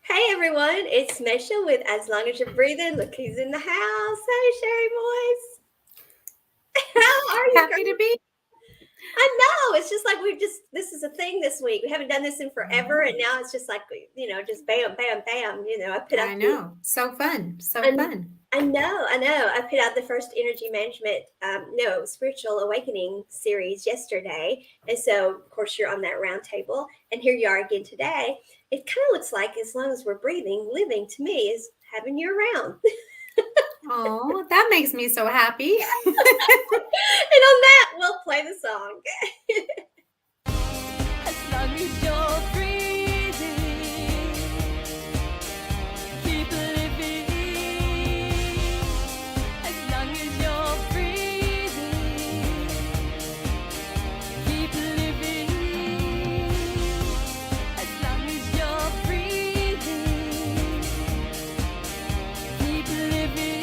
Hey everyone, it's Maysha with As Long as You're Breathing. Look who's in the house. Hey Sheri Moise. How are you, Happy girl? to be. I know. It's just like this is a thing this week. We haven't done this in I forever, and know. now it's just like, just bam, bam, bam. I put out I the know. So fun. So and fun. I know. I put out the first energy management, no, spiritual awakening series yesterday. And so, of course, you're on that round table. And here you are again today. It kind of looks like, as long as we're breathing, living to me is having you around. Oh, that makes me so happy. And on that, we'll play the song. As long as you're breathing, keep living. As long as you're breathing, keep living. As long as you're breathing, keep living.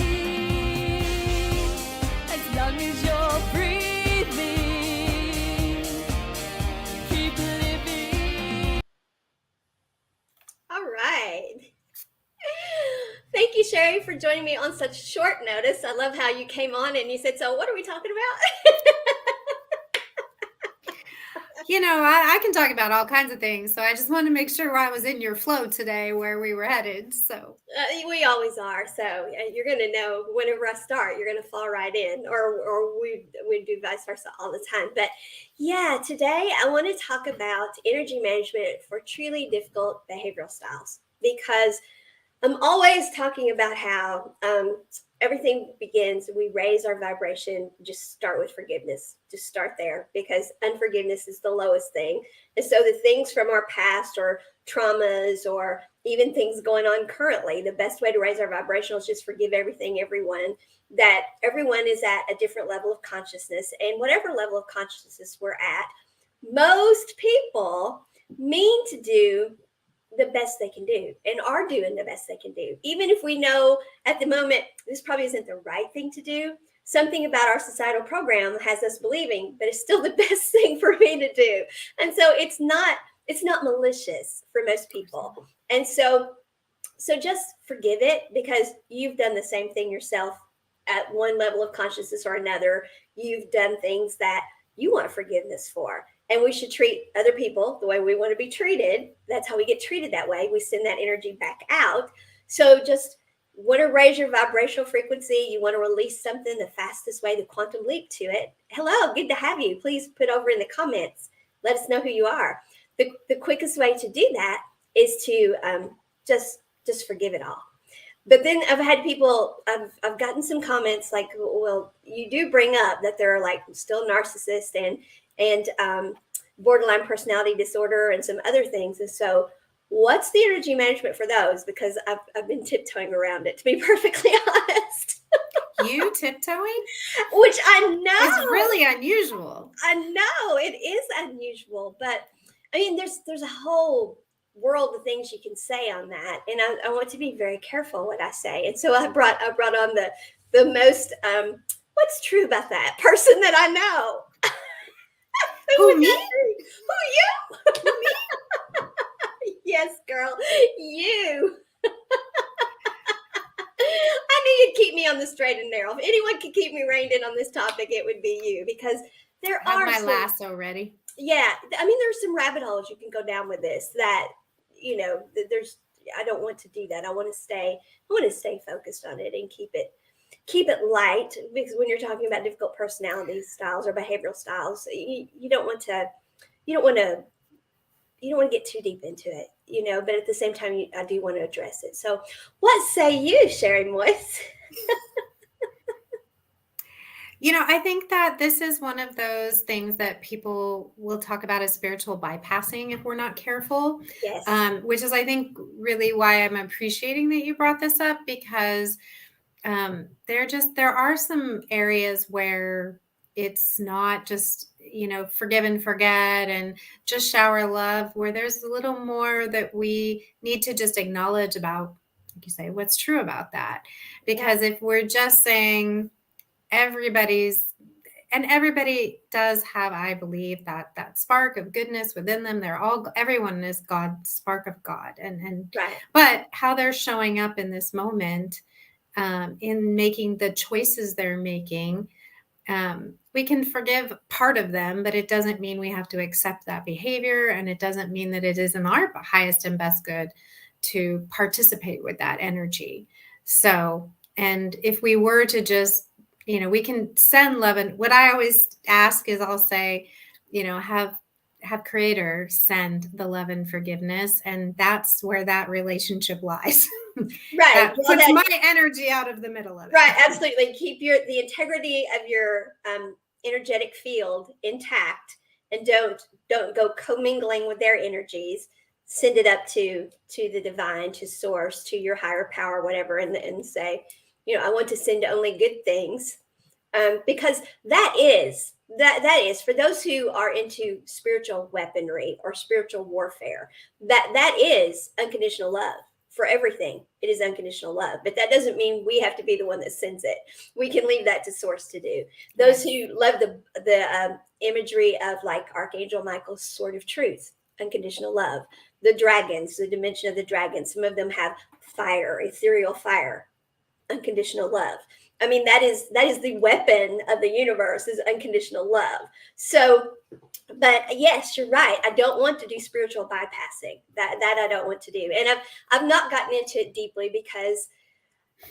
As long as you're breathing, keep living. All right. Thank you, Sheri, for joining me on such short notice. I love how you came on and you said, "So, what are we talking about?" I can talk about all kinds of things. So I just wanted to make sure I was in your flow today where we were headed. So, We always are. So you're going to know whenever I start, you're going to fall right in, or we do vice versa all the time. But yeah, today I want to talk about energy management for truly difficult behavioral styles because I'm always talking about how everything begins. We raise our vibration. Just start with forgiveness. Just start there because unforgiveness is the lowest thing. And so the things from our past or traumas or even things going on currently, the best way to raise our vibration is just forgive everything, everyone. That everyone is at a different level of consciousness, and whatever level of consciousness we're at, most people mean to do the best they can do and are doing the best they can do. Even if we know at the moment this probably isn't the right thing to do, something about our societal program has us believing, but it's still the best thing for me to do. And so it's not malicious for most people. And so just forgive it because you've done the same thing yourself at one level of consciousness or another. You've done things that you want forgiveness for. And we should treat other people the way we want to be treated. That's how we get treated that way. We send that energy back out. So just want to raise your vibrational frequency. You want to release something the fastest way, the quantum leap to it. Hello, good to have you. Please put over in the comments. Let us know who you are. The quickest way to do that is to just forgive it all. But then I've had people, I've gotten some comments like, well, you do bring up that there are like still narcissists and borderline personality disorder and some other things. And so, what's the energy management for those? Because I've been tiptoeing around it, to be perfectly honest. you tiptoeing Which is really unusual. I know it is unusual, but I mean, there's a whole world of things you can say on that, and I want to be very careful what I say. And so I brought on the most what's true about that person that I know. Who would Who, me? that be? Who, Who, me? you? Yes, girl, you. I knew you'd keep me on the straight and narrow. If anyone could keep me reined in on this topic, it would be you because there Have are my some, lasso ready. yeah, I mean, there's some rabbit holes you can go down with this that, there's, I don't want to do that. I want to stay focused on it and keep it light because when you're talking about difficult personality styles or behavioral styles, you don't want to, you don't want to, you don't want to get too deep into it, but at the same time, I do want to address it. So what say you, Sheri Moise? I think that this is one of those things that people will talk about as spiritual bypassing if we're not careful, Yes. which is, I think, really why I'm appreciating that you brought this up because there are some areas where it's not just, forgive and forget and just shower love, where there's a little more that we need to just acknowledge about, like you say, what's true about that. Yeah. Because if we're just saying everybody's and everybody does have, I believe, that spark of goodness within them. Everyone is God's spark of God, and Right. but how they're showing up in this moment, in making the choices they're making, we can forgive part of them, but it doesn't mean we have to accept that behavior, and it doesn't mean that it is in our highest and best good to participate with that energy. So, and if we were to just, we can send love. And what I always ask is, I'll say, have Creator send the love and forgiveness, and that's where that relationship lies. Right. That puts my energy out of the middle of it. Right. Absolutely. Keep the integrity of your energetic field intact, and don't go commingling with their energies. Send it up to the divine, to source, to your higher power, whatever, and say, I want to send only good things, because that is for those who are into spiritual weaponry or spiritual warfare. That is unconditional love. For everything, it is unconditional love, but that doesn't mean we have to be the one that sends it. We can leave that to source to do. Those who love the imagery of like Archangel Michael's sword of truth, unconditional love. The dragons, the dimension of the dragons, some of them have fire, ethereal fire, unconditional love. I mean, that is the weapon of the universe, is unconditional love. So, but yes, you're right. I don't want to do spiritual bypassing. That I don't want to do. And I've not gotten into it deeply, because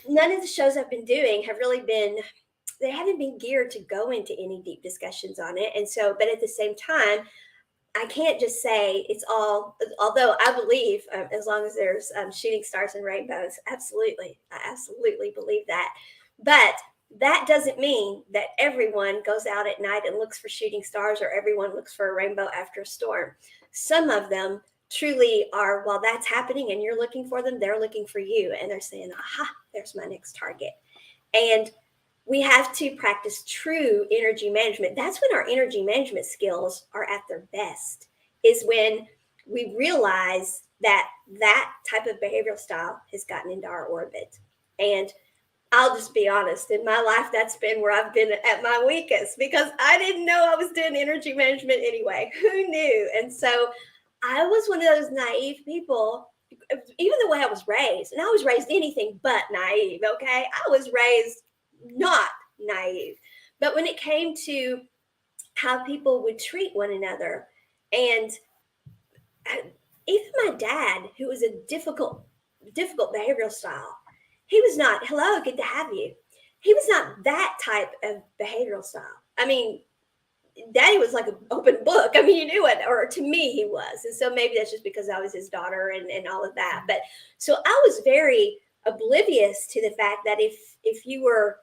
none of the shows I've been doing have really been, they haven't been geared to go into any deep discussions on it. And so, but at the same time, I can't just say it's all, although I believe, as long as there's shooting stars and rainbows, absolutely. I absolutely believe that. But that doesn't mean that everyone goes out at night and looks for shooting stars, or everyone looks for a rainbow after a storm. Some of them truly are, while that's happening and you're looking for them, they're looking for you, and they're saying, aha, there's my next target. And we have to practice true energy management. That's when our energy management skills are at their best, is when we realize that type of behavioral style has gotten into our orbit. And I'll just be honest, in my life, that's been where I've been at my weakest, because I didn't know I was doing energy management anyway. Who knew? And so I was one of those naive people, even the way I was raised, and I was raised anything but naive. Okay. I was raised not naive. But when it came to how people would treat one another, and even my dad, who was a difficult behavioral style, he was not, hello, good to have you. He was not that type of behavioral style. I mean, Daddy was like an open book. I mean, you knew it, or to me, he was. And so maybe that's just because I was his daughter and all of that. But so I was very oblivious to the fact that if you were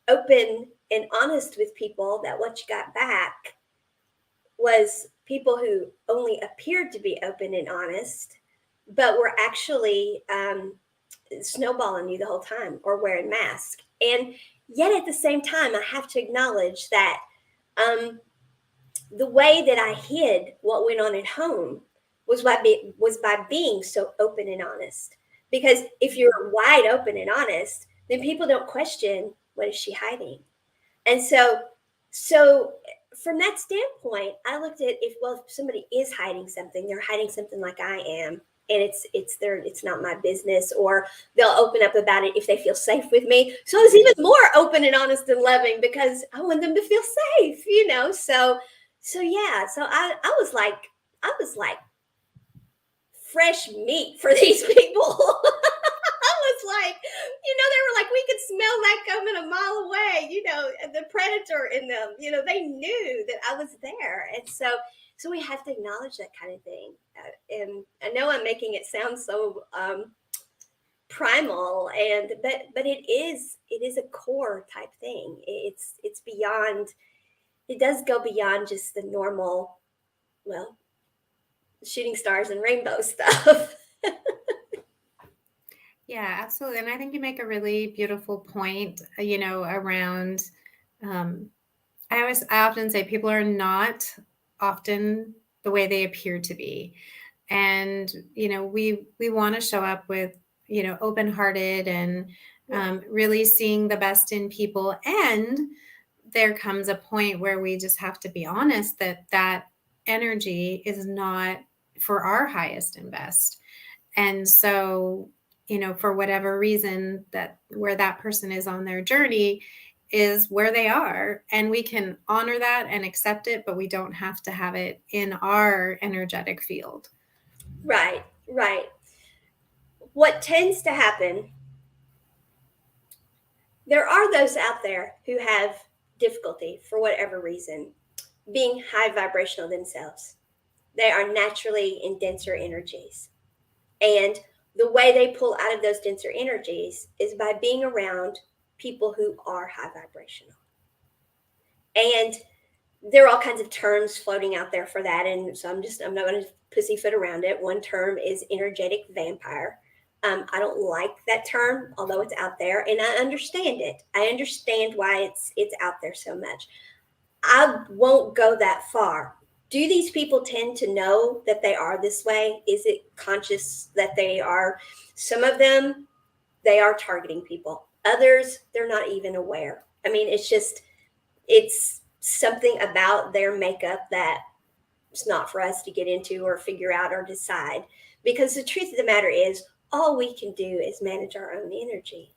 open and honest with people, that what you got back was people who only appeared to be open and honest, but were actually snowballing you the whole time, or wearing masks. And yet at the same time, I have to acknowledge that the way that I hid what went on at home was by being so open and honest. Because if you're wide open and honest, then people don't question, what is she hiding? And so from that standpoint, I looked at, if somebody is hiding something, they're hiding something like I am, and it's not my business, or they'll open up about it if they feel safe with me. So I was even more open and honest and loving, because I want them to feel safe, So yeah, so I was like fresh meat for these people. I was like, they were like, we could smell that coming a mile away, the predator in them, they knew that I was there. And so we have to acknowledge that kind of thing. And I know I'm making it sound so primal, but it is a core type thing. It's beyond, it does go beyond just the normal, shooting stars and rainbow stuff. Yeah, absolutely. And I think you make a really beautiful point, around, I often say people are not often the way they appear to be. And, we want to show up with, open-hearted and really seeing the best in people. And there comes a point where we just have to be honest that that energy is not for our highest and best. And so, for whatever reason, that where that person is on their journey is where they are, and we can honor that and accept it, but we don't have to have it in our energetic field. Right, right. What tends to happen, there are those out there who have difficulty for whatever reason being high vibrational themselves. They are naturally in denser energies. And the way they pull out of those denser energies is by being around people who are high vibrational. And there are all kinds of terms floating out there for that. And so I'm not going to pussyfoot around it. One term is energetic vampire. I don't like that term, although it's out there, and I understand it. I understand why it's out there so much. I won't go that far. Do these people tend to know that they are this way? Is it conscious that they are? Some of them, they are targeting people. Others, they're not even aware. I mean, it's something about their makeup that it's not for us to get into or figure out or decide. Because the truth of the matter is, all we can do is manage our own energy.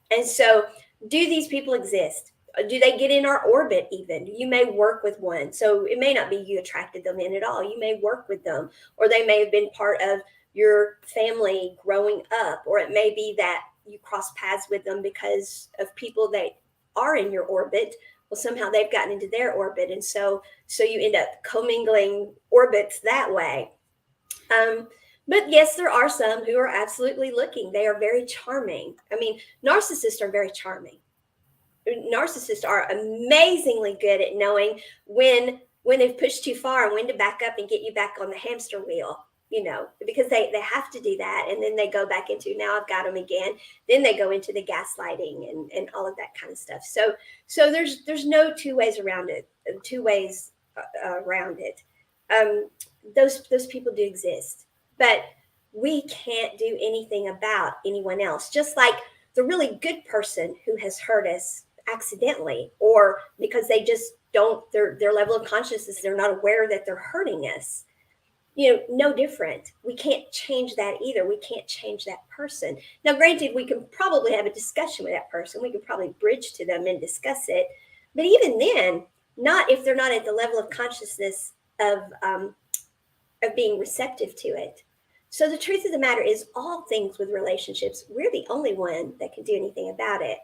And so, do these people exist? Do they get in our orbit even? You may work with one. So it may not be you attracted them in at all. You may work with them, or they may have been part of your family growing up, or it may be that you cross paths with them because of people that are in your orbit. Well, somehow they've gotten into their orbit. And so you end up commingling orbits that way. But yes, there are some who are absolutely looking. They are very charming. I mean, narcissists are very charming. Narcissists are amazingly good at knowing when they've pushed too far and when to back up and get you back on the hamster wheel, because they have to do that. And then they go back into, now I've got them again. Then they go into the gaslighting and all of that kind of stuff. So there's no two ways around it. Those people do exist, but we can't do anything about anyone else. Just like the really good person who has hurt us accidentally, or because they just don't, their level of consciousness, they're not aware that they're hurting us. No different. We can't change that either. We can't change that person. Now, granted, we can probably have a discussion with that person. We could probably bridge to them and discuss it. But even then, not if they're not at the level of consciousness of being receptive to it. So the truth of the matter is, all things with relationships, we're the only one that can do anything about it.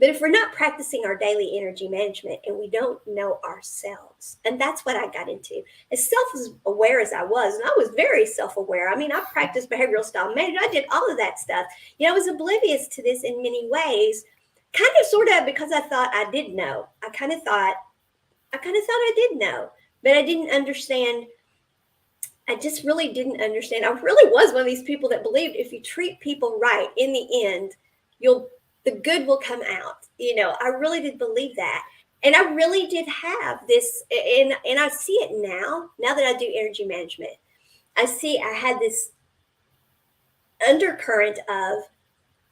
But if we're not practicing our daily energy management and we don't know ourselves, and that's what I got into, as self-aware as I was, and I was very self-aware. I mean, I practiced behavioral style management. I did all of that stuff. I was oblivious to this in many ways, kind of sort of because I thought I did know. I kind of thought I did know, but I didn't understand. I just really didn't understand. I really was one of these people that believed if you treat people right, in the end, the good will come out. I really did believe that. And I really did have this, and I see it now that I do energy management. I had this undercurrent of,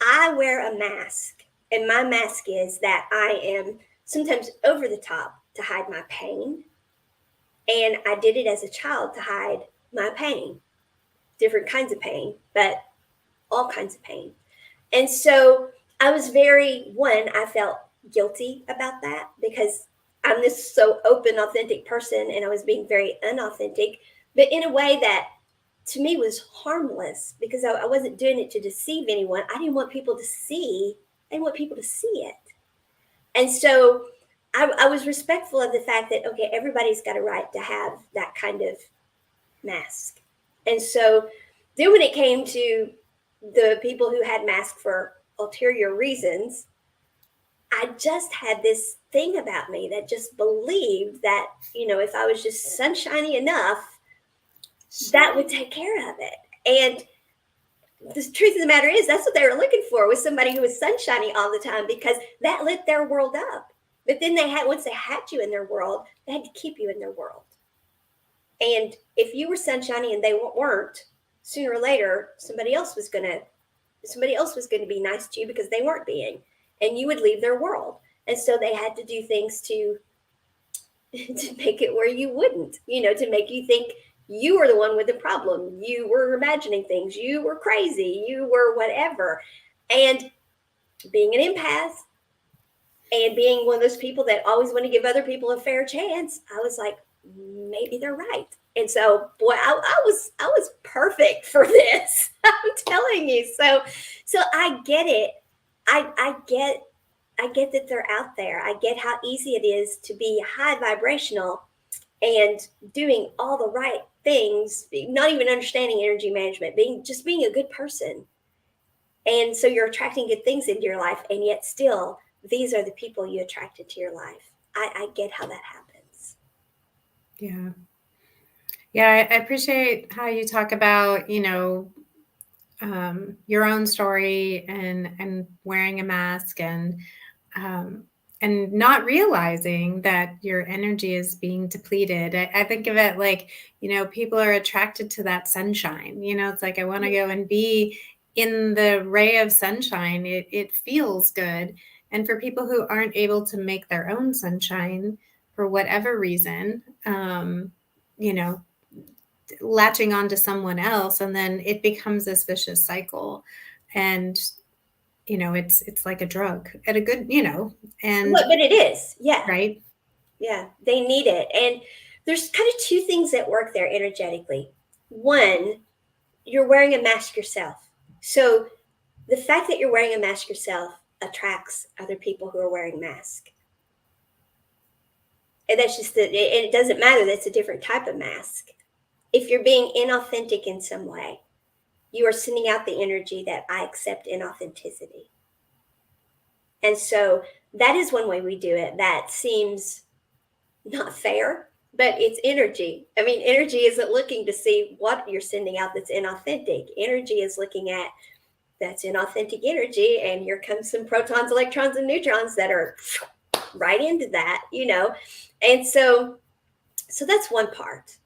I wear a mask, and my mask is that I am sometimes over the top to hide my pain. And I did it as a child to hide my pain, different kinds of pain, but all kinds of pain. And so I was I felt guilty about that because I'm this so open, authentic person, and I was being very unauthentic, but in a way that to me was harmless because I wasn't doing it to deceive anyone. I didn't want people to see it. And so I was respectful of the fact that, okay, everybody's got a right to have that kind of mask. And so then when it came to the people who had masks for ulterior reasons, I just had this thing about me that just believed that, if I was just sunshiny enough, that would take care of it. And the truth of the matter is, that's what they were looking for, was somebody who was sunshiny all the time, because that lit their world up. But then once they had you in their world, they had to keep you in their world. And if you were sunshiny and they weren't, sooner or later, somebody else was going to be nice to you because they weren't being, and you would leave their world. And so they had to do things to make it where you wouldn't, to make you think you were the one with the problem. You were imagining things. You were crazy. You were whatever. And being an empath and being one of those people that always want to give other people a fair chance, I was like, maybe they're right. And so, boy, I was perfect for this. I'm telling you. So I get it. I get that they're out there. I get how easy it is to be high vibrational and doing all the right things, not even understanding energy management, being a good person. And so you're attracting good things into your life, and yet still these are the people you attracted to your life. I get how that happens. Yeah. Yeah, I appreciate how you talk about, your own story and wearing a mask and not realizing that your energy is being depleted. I think of it like, people are attracted to that sunshine. It's like I want to go and be in the ray of sunshine. It feels good. And for people who aren't able to make their own sunshine for whatever reason, latching onto someone else, and then it becomes this vicious cycle. And it's like a drug at a good, and But it is, yeah. right. Yeah, they need it. And there's kind of two things that work there energetically. One, you're wearing a mask yourself. So the fact that you're wearing a mask yourself attracts other people who are wearing masks. And that's just it doesn't matter. That's a different type of mask. If you're being inauthentic in some way, you are sending out the energy that I accept inauthenticity. And so that is one way we do it. That seems not fair, but it's energy. I mean, energy isn't looking to see what you're sending out that's inauthentic. Energy is looking at that's inauthentic energy, and here comes some protons, electrons, and neutrons that are right into that, And so that's one part.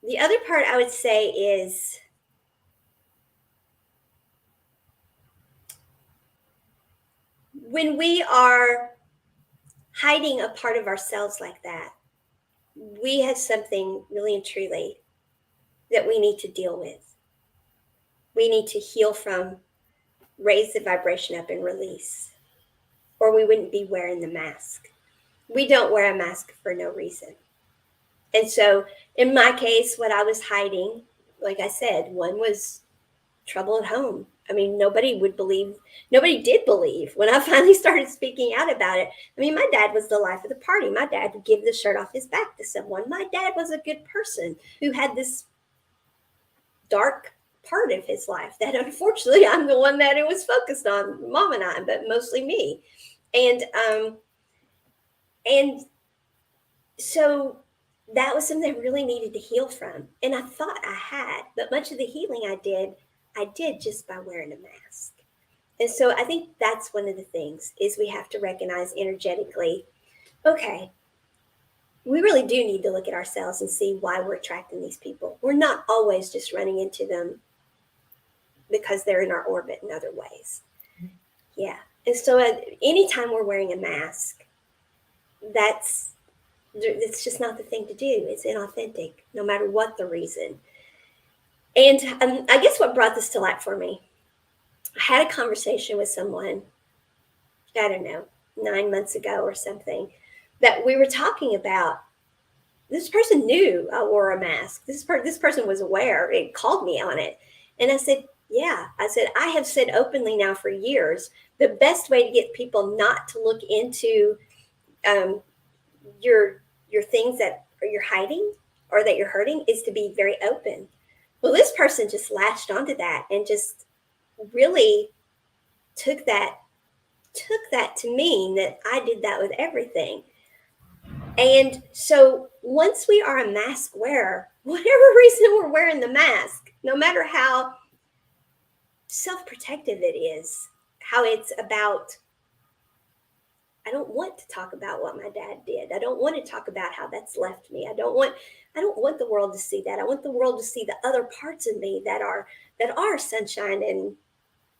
The other part I would say is when we are hiding a part of ourselves like that, we have something really and truly that we need to deal with. We need to heal from, raise the vibration up, and release, or we wouldn't be wearing the mask. We don't wear a mask for no reason. And so in my case, what I was hiding, like I said, one was trouble at home. I mean, nobody did believe when I finally started speaking out about it. I mean, my dad was the life of the party. My dad would give the shirt off his back to someone. My dad was a good person who had this dark part of his life that unfortunately I'm the one that it was focused on, Mom and I, but mostly me. And so that was something I really needed to heal from. And I thought I had, but much of the healing I did just by wearing a mask. And so I think that's one of the things is we have to recognize energetically, okay, we really do need to look at ourselves and see why we're attracting these people. We're not always just running into them because they're in our orbit in other ways. Yeah. And so anytime we're wearing a mask, it's just not the thing to do. It's inauthentic, no matter what the reason. And I guess what brought this to light for me, I had a conversation with someone, I don't know, 9 months ago or something, that we were talking about. This person knew I wore a mask. This person was aware. It called me on it. And I said, yeah. I said, I have said openly now for years, the best way to get people not to look into your things that you're hiding or that you're hurting is to be very open. Well, this person just latched onto that and just really took that to mean that I did that with everything. And so once we are a mask wearer, whatever reason we're wearing the mask, no matter how self-protective it is, how it's about, I don't want to talk about what my dad did. I don't want to talk about how that's left me. I don't want the world to see that. I want the world to see the other parts of me that are sunshine and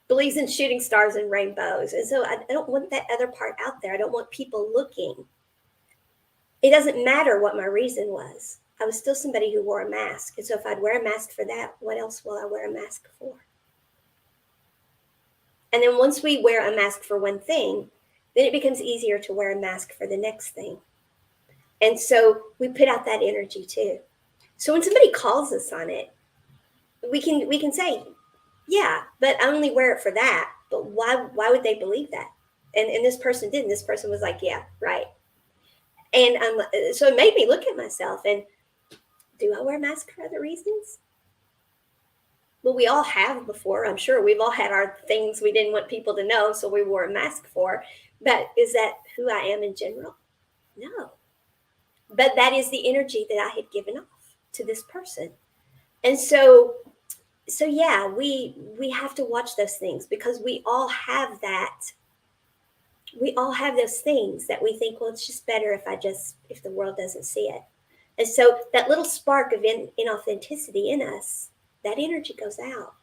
believes in shooting stars and rainbows. And so I don't want that other part out there. I don't want people looking. It doesn't matter what my reason was. I was still somebody who wore a mask. And so if I'd wear a mask for that, what else will I wear a mask for? And then once we wear a mask for one thing, then it becomes easier to wear a mask for the next thing. And so we put out that energy too. So when somebody calls us on it, we can say, yeah, but I only wear it for that. But why would they believe that? And this person didn't. This person was like, yeah, right. And so it made me look at myself and, do I wear a mask for other reasons? Well, we all have before. I'm sure we've all had our things we didn't want people to know, so we wore a mask for. But is that who I am in general? No. But that is the energy that I had given off to this person. And so yeah, we have to watch those things, because we all have that. We all have those things that we think, well, it's just better if the world doesn't see it. And so that little spark of inauthenticity in us, that energy goes out.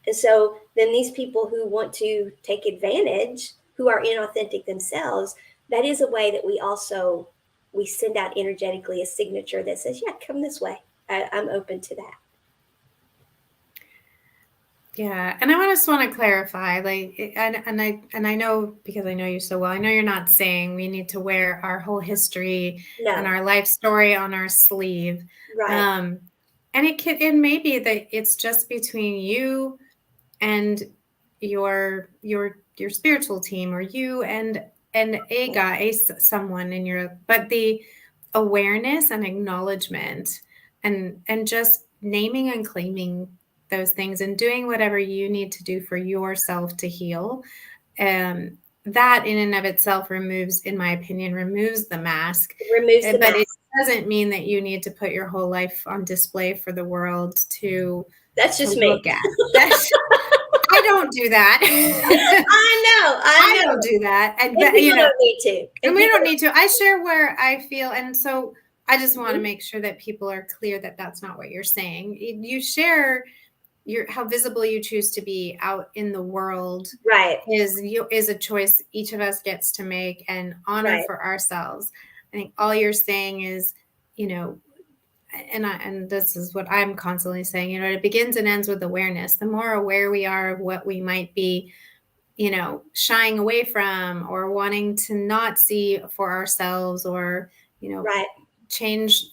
And so then these people who want to take advantage, who are inauthentic themselves, that is a way that we send out energetically a signature that says, yeah, come this way. I'm open to that. Yeah, and I just want to clarify, like, and I know, because I know you so well, I know you're not saying we need to wear our whole history and our life story on our sleeve, right? And it may be that it's just between you and your spiritual team, or you and a guy, someone in your, but the awareness and acknowledgement and just naming and claiming those things and doing whatever you need to do for yourself to heal. That in and of itself in my opinion, removes the mask. But it doesn't mean that you need to put your whole life on display for the world to look at. I don't do that. I don't do that. And you don't need to. And we don't need to. I share where I feel. And so I just want to make sure that people are clear that that's not what you're saying. You share how visible you choose to be out in the world, right, is a choice each of us gets to make and honor for ourselves. I think all you're saying is, and this is what I'm constantly saying, it begins and ends with awareness. The more aware we are of what we might be, shying away from or wanting to not see for ourselves, or, change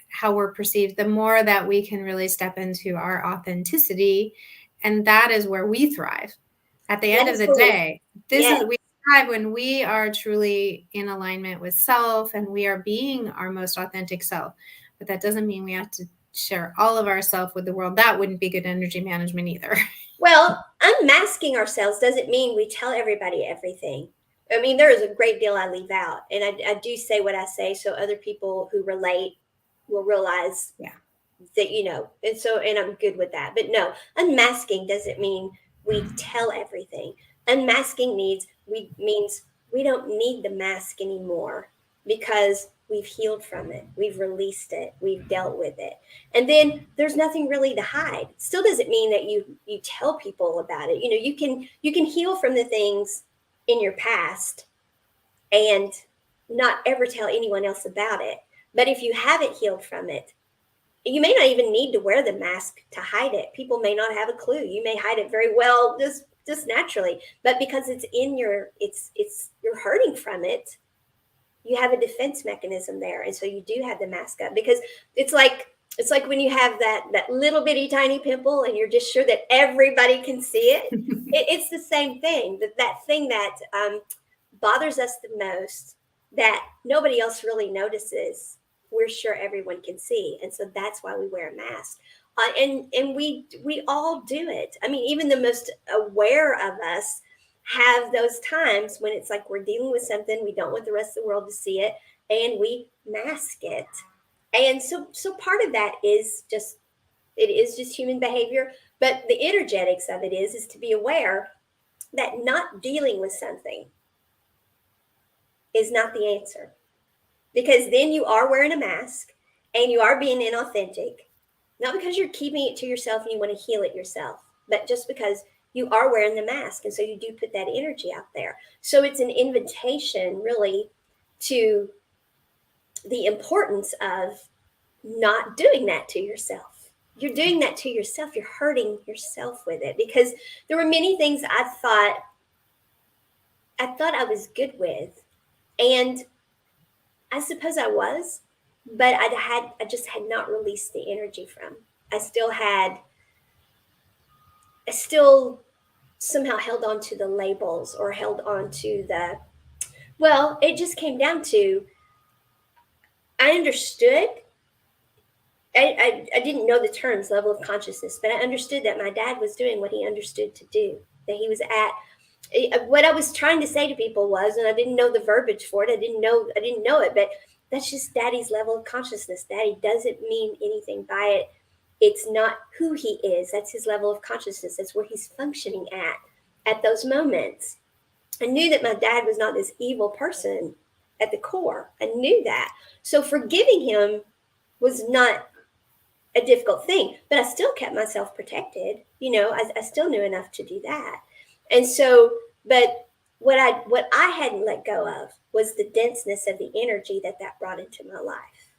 how we're perceived, the more that we can really step into our authenticity. And that is where we thrive. At the end of the day, we thrive when we are truly in alignment with self and we are being our most authentic self. But that doesn't mean we have to share all of ourself with the world. That wouldn't be good energy management either. Well, unmasking ourselves doesn't mean we tell everybody everything. I mean, there is a great deal I leave out, and I do say what I say so other people who relate will realize that, and I'm good with that. But no, unmasking doesn't mean we tell everything. Unmasking means we don't need the mask anymore, because we've healed from it. We've released it. We've dealt with it. And then there's nothing really to hide. Still doesn't mean that you tell people about it. You can heal from the things in your past and not ever tell anyone else about it. But if you haven't healed from it, you may not even need to wear the mask to hide it. People may not have a clue. You may hide it very well, just naturally. But because it's in you're hurting from it, you have a defense mechanism there. And so you do have the mask up, because it's like when you have that little bitty tiny pimple and you're just sure that everybody can see it. It's the same thing, that thing that bothers us the most, that nobody else really notices, we're sure everyone can see. And so that's why we wear a mask. And we all do it. I mean, even the most aware of us have those times when it's like we're dealing with something, we don't want the rest of the world to see it, and we mask it. And so part of that is just human behavior, but the energetics of it is to be aware that not dealing with something is not the answer, because then you are wearing a mask and you are being inauthentic, not because you're keeping it to yourself and you want to heal it yourself, but just because you are wearing the mask. And so you do put that energy out there. So it's an invitation really to the importance of not doing that to yourself. You're doing that to yourself. You're hurting yourself with it, because there were many things I thought I was good with, and I suppose I was, but I just had not released the energy from. I still had I still somehow held on to the labels, or held on to well, it just came down to, I understood. I didn't know the terms level of consciousness, but I understood that my dad was doing what he understood to do, that he was at. What I was trying to say to people was, and I didn't know the verbiage for it. I didn't know it, but that's just Daddy's level of consciousness. Daddy doesn't mean anything by it. It's not who he is. That's his level of consciousness. That's where he's functioning at those moments. I knew that my dad was not this evil person at the core. I knew that. So forgiving him was not a difficult thing, but I still kept myself protected. I still knew enough to do that. And so, but what I hadn't let go of was the denseness of the energy that brought into my life.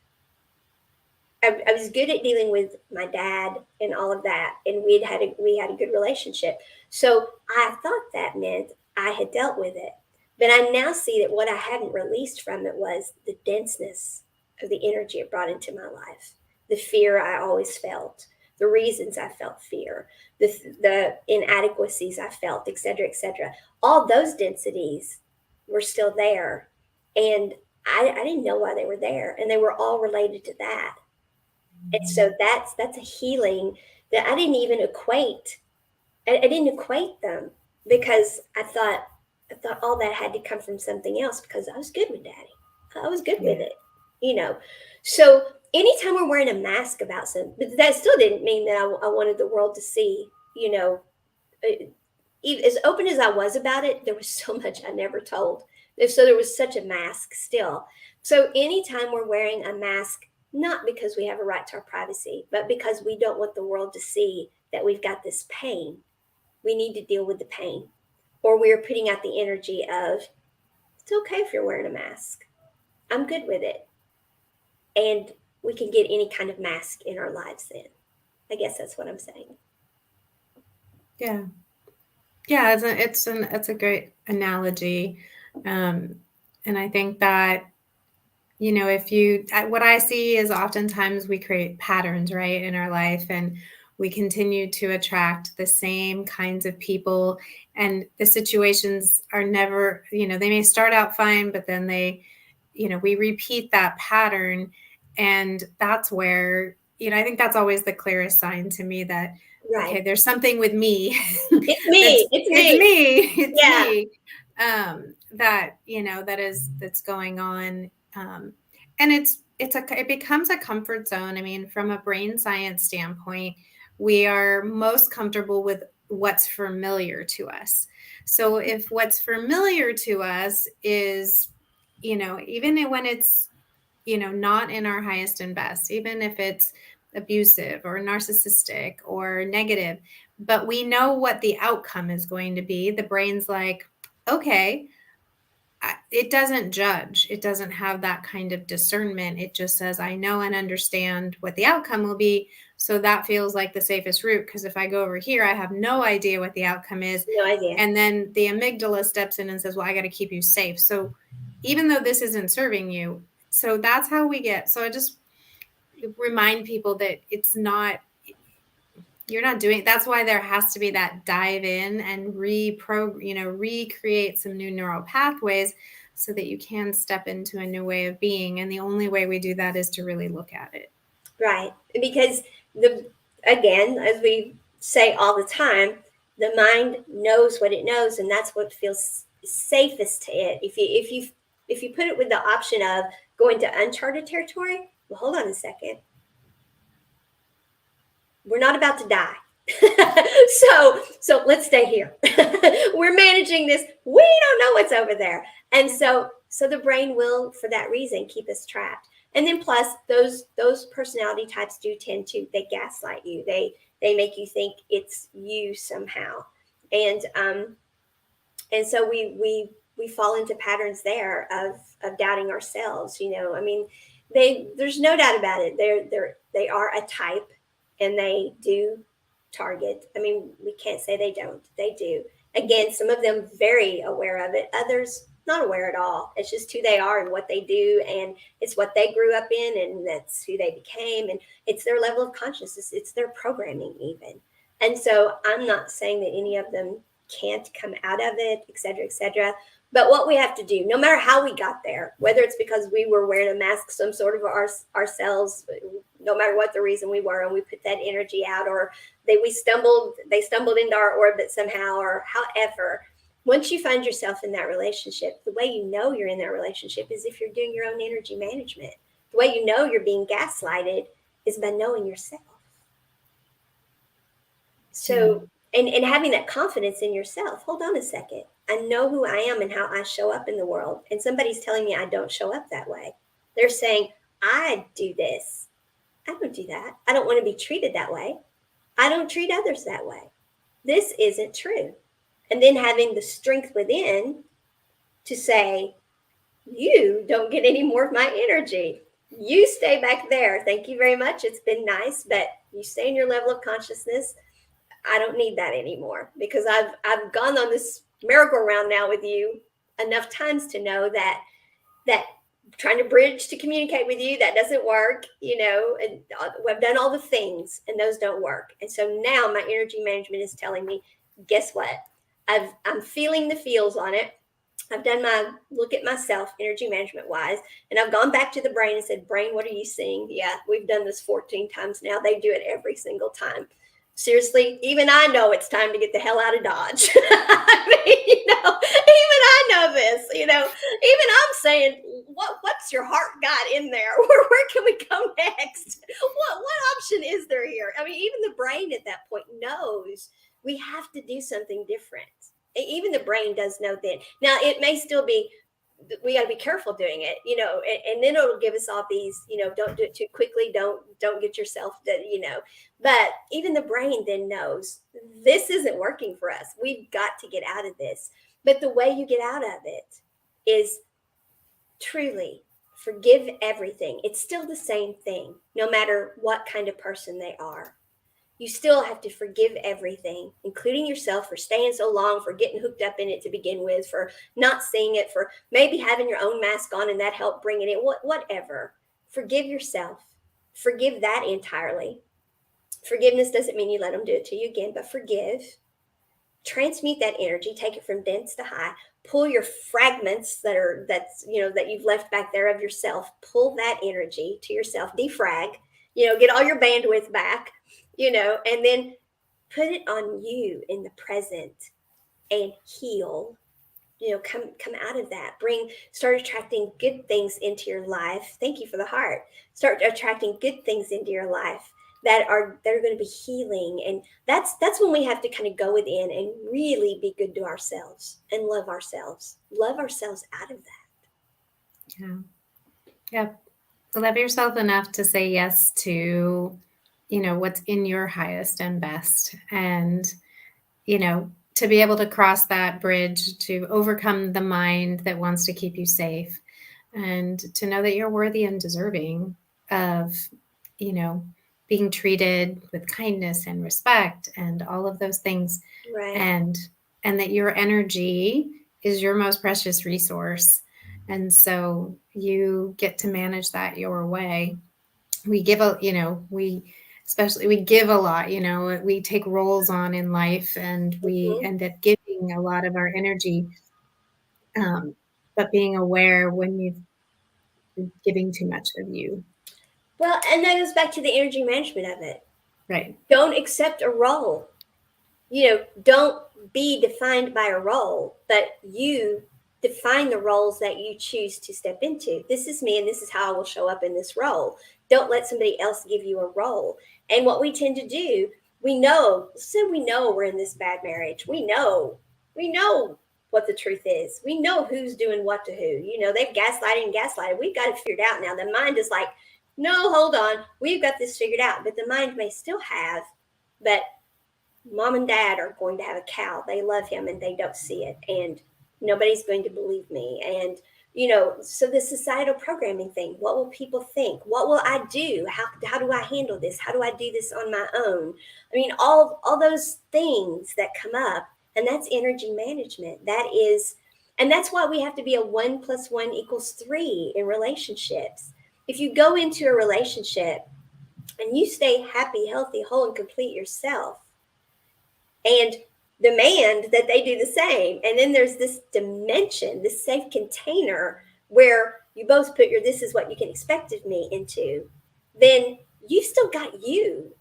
I was good at dealing with my dad and all of that, and we had a good relationship. So I thought that meant I had dealt with it, but I now see that what I hadn't released from it was the denseness of the energy it brought into my life, the fear I always felt, the reasons I felt fear, the inadequacies I felt, et cetera, et cetera. All those densities were still there, and I didn't know why they were there, and they were all related to that. And so that's a healing that I didn't even equate. I didn't equate them, because I thought all that had to come from something else, because I was good with Daddy. I was good with it. So anytime we're wearing a mask about something, but that still didn't mean that I wanted the world to see, as open as I was about it, there was so much I never told. So there was such a mask still. So anytime we're wearing a mask, not because we have a right to our privacy, but because we don't want the world to see that we've got this pain, we need to deal with the pain. Or we're putting out the energy of, it's okay if you're wearing a mask. I'm good with it. And we can get any kind of mask in our lives then. I guess that's what I'm saying. Yeah. Yeah, it's a great analogy. And I think that, what I see is oftentimes we create patterns, right, in our life, and we continue to attract the same kinds of people, and the situations are never, they may start out fine, but then we repeat that pattern. And that's where, I think that's always the clearest sign to me that, Right. okay, there's something with me. It's me. It's Yeah. me. That's going on. And it becomes a comfort zone. I mean, from a brain science standpoint, we are most comfortable with what's familiar to us. So if what's familiar to us is, even when it's, not in our highest and best, even if it's abusive or narcissistic or negative, but we know what the outcome is going to be, the brain's like, okay, it doesn't judge. It doesn't have that kind of discernment. It just says, I know and understand what the outcome will be. So that feels like the safest route, because if I go over here, I have no idea what the outcome is. No idea. And then the amygdala steps in and says, well, I got to keep you safe. So even though this isn't serving you, so that's how we get. So I just remind people that it's not, you're not doing, that's why there has to be that dive in and recreate some new neural pathways so that you can step into a new way of being. And the only way we do that is to really look at it. Right. Because again, as we say all the time, the mind knows what it knows, and that's what feels safest to it. If you put it with the option of going to uncharted territory, well, hold on a second. We're not about to die. so let's stay here. We're managing this. We don't know what's over there. And so the brain will, for that reason, keep us trapped. And then plus those personality types do tend to, they gaslight you. They make you think it's you somehow. And so we fall into patterns there of doubting ourselves. I mean, there's no doubt about it. They are a type, and they do target. I mean, we can't say they don't. They do. Again, some of them very aware of it, others not aware at all. It's just who they are and what they do, and it's what they grew up in, and that's who they became, and it's their level of consciousness, it's their programming even. And so I'm not saying that any of them can't come out of it, et cetera, et cetera. But what we have to do, no matter how we got there, whether it's because we were wearing a mask, some sort of ourselves, no matter what the reason we were, and we put that energy out, or they stumbled into our orbit somehow, or however, once you find yourself in that relationship, the way you know you're in that relationship is if you're doing your own energy management. The way you know you're being gaslighted is by knowing yourself. So, and having that confidence in yourself. Hold on a second. I know who I am and how I show up in the world. And somebody's telling me I don't show up that way. They're saying, I do this. I don't do that. I don't want to be treated that way. I don't treat others that way. This isn't true. And then having the strength within to say, you don't get any more of my energy. You stay back there. Thank you very much. It's been nice, but you stay in your level of consciousness. I don't need that anymore, because I've gone on this merry-go-round now with you enough times to know that trying to bridge to communicate with you, that doesn't work, and I've done all the things and those don't work. And so now my energy management is telling me, guess what? I'm feeling the feels on it. I've done my look at myself energy management wise, and I've gone back to the brain and said, brain, what are you seeing? Yeah, we've done this 14 times now. They do it every single time. Seriously, even I know it's time to get the hell out of Dodge. I mean, even I know this, even I'm saying, what's your heart got in there? Where can we go next? What option is there here? I mean, even the brain at that point knows we have to do something different. Even the brain does know then. Now, it may still be, we got to be careful doing it, and then it'll give us all these, don't do it too quickly. Don't get yourself, but even the brain then knows this isn't working for us. We've got to get out of this. But the way you get out of it is truly forgive everything. It's still the same thing, no matter what kind of person they are. You still have to forgive everything, including yourself, for staying so long, for getting hooked up in it to begin with, for not seeing it, for maybe having your own mask on and that helped bring it in, whatever. Forgive yourself. Forgive that entirely. Forgiveness doesn't mean you let them do it to you again, but forgive. Transmute that energy, take it from dense to high. Pull your fragments that you've left back there of yourself. Pull that energy to yourself. Defrag. Get all your bandwidth back. And then put it on you in the present and heal. Come out of that. Start attracting good things into your life. Thank you for the heart. Start attracting good things into your life that are going to be healing. And that's when we have to kind of go within and really be good to ourselves and love ourselves. Love ourselves out of that. Yeah. Yeah. Love yourself enough to say yes to what's in your highest and best, and to be able to cross that bridge, to overcome the mind that wants to keep you safe, and to know that you're worthy and deserving of being treated with kindness and respect and all of those things. Right. And that your energy is your most precious resource, and so you get to manage that your way. We give we give a lot, we take roles on in life, and we end up giving a lot of our energy, but being aware when you're giving too much of you. Well, and that goes back to the energy management of it. Right. Don't accept a role. Don't be defined by a role, but you define the roles that you choose to step into. This is me, and this is how I will show up in this role. Don't let somebody else give you a role. And what we tend to do, we know we're in this bad marriage. We know what the truth is. We know who's doing what to who. They've gaslighted. We've got it figured out now. The mind is like, no, hold on. We've got this figured out. But the mind may still have, but mom and dad are going to have a cow. They love him and they don't see it. And nobody's going to believe me. And, so the societal programming thing, what will people think? What will I do? How do I handle this? How do I do this on my own? I mean, all those things that come up, and that's energy management. And that's why we have to be a 1 + 1 = 3 in relationships. If you go into a relationship and you stay happy, healthy, whole, and complete yourself, and demand that they do the same. And then there's this dimension, this safe container where you both put your this is what you can expect of me into, then you've still got you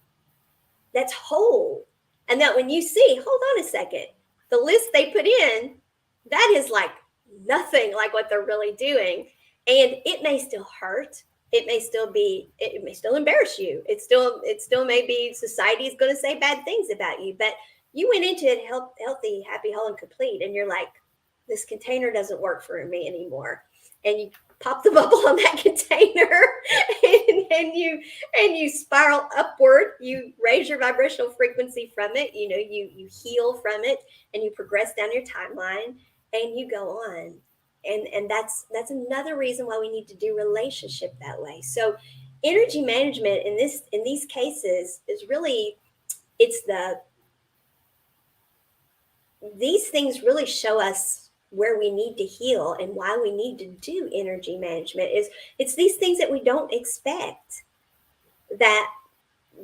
that's whole. And that when you see, hold on a second, the list they put in, that is like nothing like what they're really doing. And it may still hurt. It may still embarrass you. It still may be society is going to say bad things about you, but you went into it healthy, happy, whole, and complete. And you're like, this container doesn't work for me anymore. And you pop the bubble on that container and you spiral upward. You raise your vibrational frequency from it. You heal from it and you progress down your timeline and you go on. And that's another reason why we need to do relationship that way. So energy management in these cases is really, these things really show us where we need to heal and why we need to do energy management. It's these things that we don't expect, that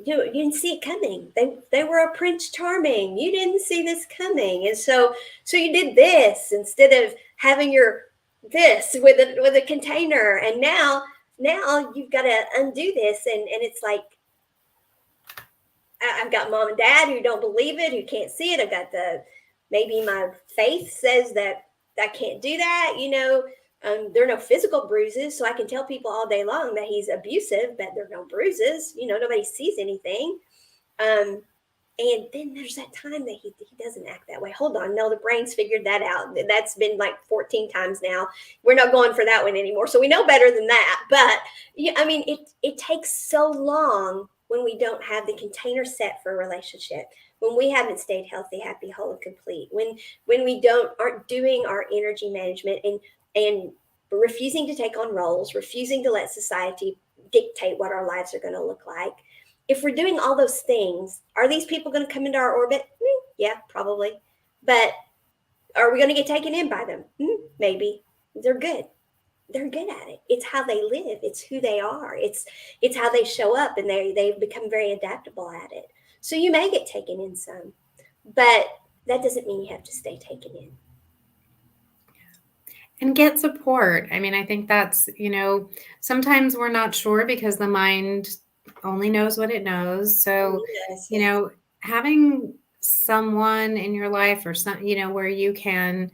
you didn't see it coming. They were a Prince Charming. You didn't see this coming, and so you did this instead of having your this with a container, and now you've got to undo this, and it's like, I've got mom and dad who don't believe it, who can't see it. I've got maybe my faith says that I can't do that. There are no physical bruises, so I can tell people all day long that he's abusive, but there are no bruises. Nobody sees anything. And then there's that time that he doesn't act that way. Hold on. No, the brain's figured that out. That's been like 14 times now. We're not going for that one anymore. So we know better than that. But yeah, I mean, it takes so long when we don't have the container set for a relationship, when we haven't stayed healthy, happy, whole, and complete, when we aren't doing our energy management and refusing to take on roles, refusing to let society dictate what our lives are going to look like. If we're doing all those things, are these people going to come into our orbit? Yeah, probably. But are we going to get taken in by them? Maybe. They're good. They're good at it. It's how they live. It's who they are. It's how they show up, and they've become very adaptable at it. So you may get taken in some, but that doesn't mean you have to stay taken in. And get support. I mean, I think that's, sometimes we're not sure because the mind only knows what it knows. So, Yes. Having someone in your life or some, where you can,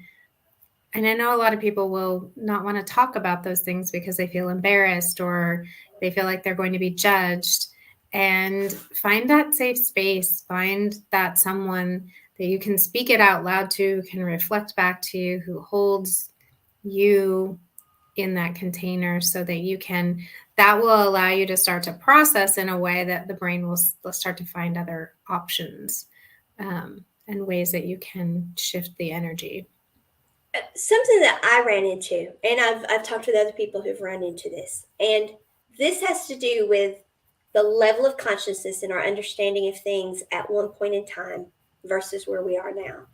and I know a lot of people will not want to talk about those things because they feel embarrassed or they feel like they're going to be judged. And find that safe space, find that someone that you can speak it out loud to, can reflect back to you, who holds you in that container, so that that will allow you to start to process in a way that the brain will start to find other options and ways that you can shift the energy. Something that I ran into, and I've talked with other people who've run into this, and this has to do with the level of consciousness and our understanding of things at one point in time versus where we are now.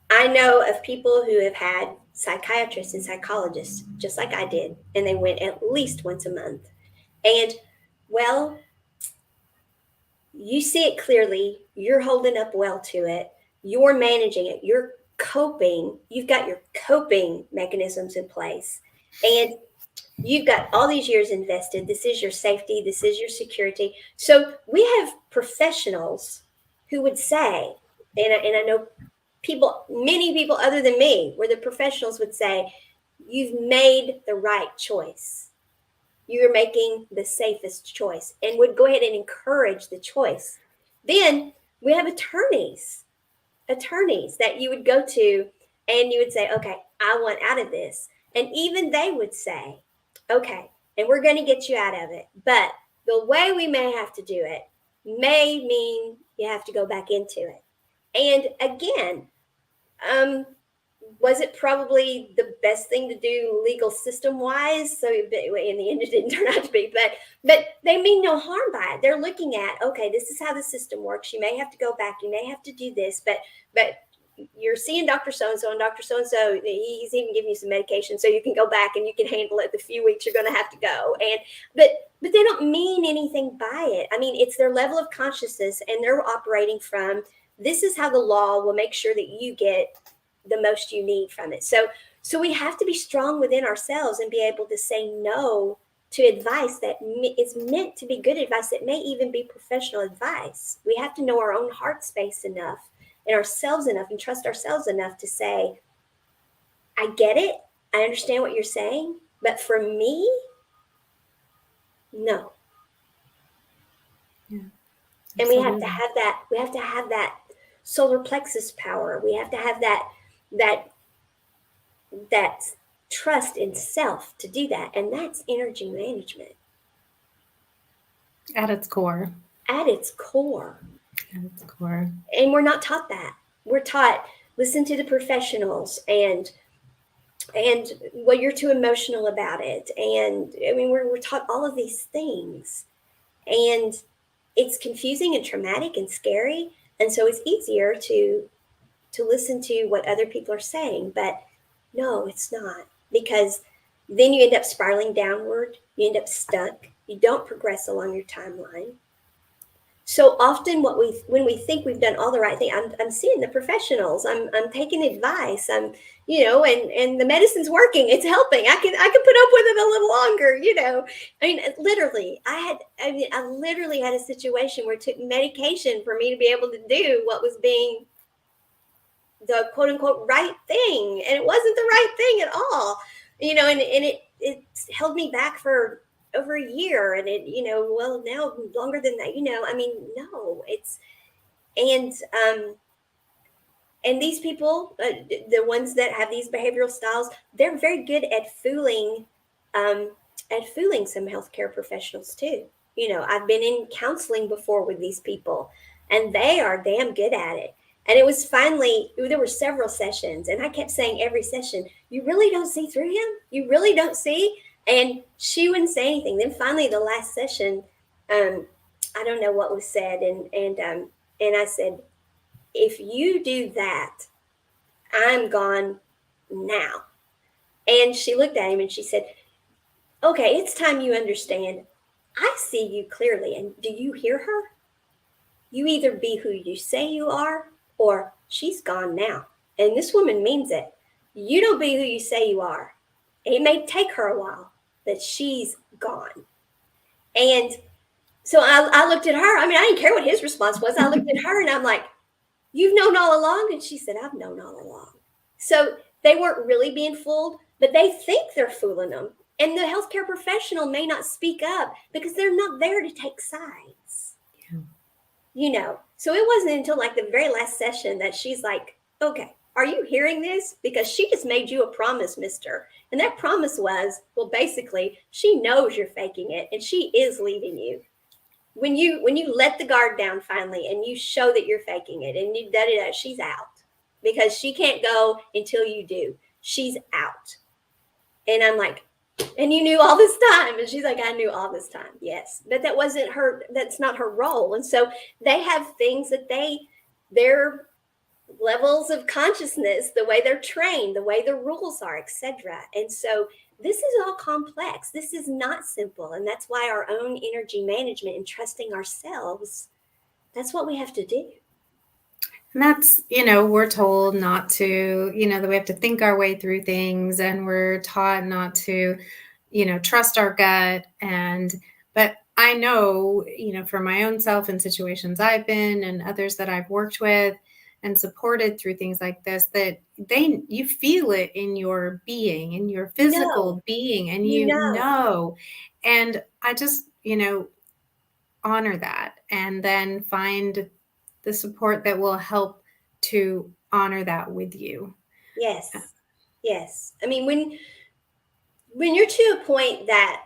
I know of people who have had psychiatrists and psychologists, just like I did, and they went at least once a month. And, well, you see it clearly. You're holding up well to it. You're managing it. You're coping. You've got your coping mechanisms in place. And you've got all these years invested. This is your safety. This is your security. So we have professionals who would say, and I know many people other than me, where the professionals would say, you've made the right choice. You're making the safest choice, and would go ahead and encourage the choice. Then we have attorneys that you would go to and you would say, okay, I want out of this. And even they would say, okay, and we're going to get you out of it. But the way we may have to do it may mean you have to go back into it. And again, was it probably the best thing to do legal system wise? So in the end, it didn't turn out to be, but they mean no harm by it. They're looking at, okay, this is how the system works. You may have to go back. You may have to do this, but you're seeing Dr. So-and-so, and Dr. So-and-so, he's even giving you some medication so you can go back and you can handle it the few weeks you're going to have to go. And but they don't mean anything by it. I mean, it's their level of consciousness, and they're operating from, this is how the law will make sure that you get the most you need from it. So we have to be strong within ourselves and be able to say no to advice that is meant to be good advice, that may even be professional advice. We have to know our own heart space enough and ourselves enough and trust ourselves enough to say, I get it. I understand what you're saying, but for me, no. Yeah, and we have to have that. We have to have that solar plexus power. We have to have that trust in self to do that. And that's energy management at its core. At its core. At its core. And we're not taught that. We're taught, listen to the professionals, and well, you're too emotional about it. And I mean, we're taught all of these things, and it's confusing and traumatic and scary. And so it's easier to listen to what other people are saying. But no, it's not, because then you end up spiraling downward. You end up stuck. You don't progress along your timeline. So often when we think we've done all the right thing, I'm seeing the professionals, I'm taking advice, and the medicine's working, it's helping. I can put up with it a little longer, I mean, literally, I literally had a situation where it took medication for me to be able to do what was being the quote unquote right thing. And it wasn't the right thing at all, and it held me back for over a year, and well, now longer than that, I mean, no, it's, and these people, the ones that have these behavioral styles, they're very good at fooling some healthcare professionals too. I've been in counseling before with these people, and they are damn good at it. And it was finally, there were several sessions, and I kept saying every session, you really don't see through him? You really don't see? And she wouldn't say anything. Then finally, the last session, I don't know what was said, and I said, if you do that, I'm gone now. And she looked at him and she said, okay, it's time you understand. I see you clearly, and do you hear her? You either be who you say you are, or she's gone now. And this woman means it. You don't be who you say you are. It may take her a while, but she's gone. And so I looked at her. I mean, I didn't care what his response was. I looked at her and I'm like, you've known all along? And she said, I've known all along. So they weren't really being fooled, but they think they're fooling them. And the healthcare professional may not speak up because they're not there to take sides. Yeah. So it wasn't until like the very last session that she's like, okay, are you hearing this? Because she just made you a promise, mister. And that promise was, well, basically, she knows you're faking it, and she is leaving you. When you let the guard down finally, and you show that you're faking it, and you da-da-da, she's out. Because she can't go until you do. She's out. And I'm like, and you knew all this time? And she's like, I knew all this time. Yes. But that wasn't her, that's not her role. And so they have things that their levels of consciousness, the way they're trained, the way the rules are, etc. And so this is all complex. This is not simple. And that's why our own energy management and trusting ourselves, that's what we have to do. And that's, we're told not to, that we have to think our way through things, and we're taught not to, trust our gut. But I know, for my own self and situations I've been and others that I've worked with and supported through things like this, that you feel it in your being, in your physical being, and you know. And I just, honor that, and then find the support that will help to honor that with you. Yes. Yes. I mean, when you're to a point that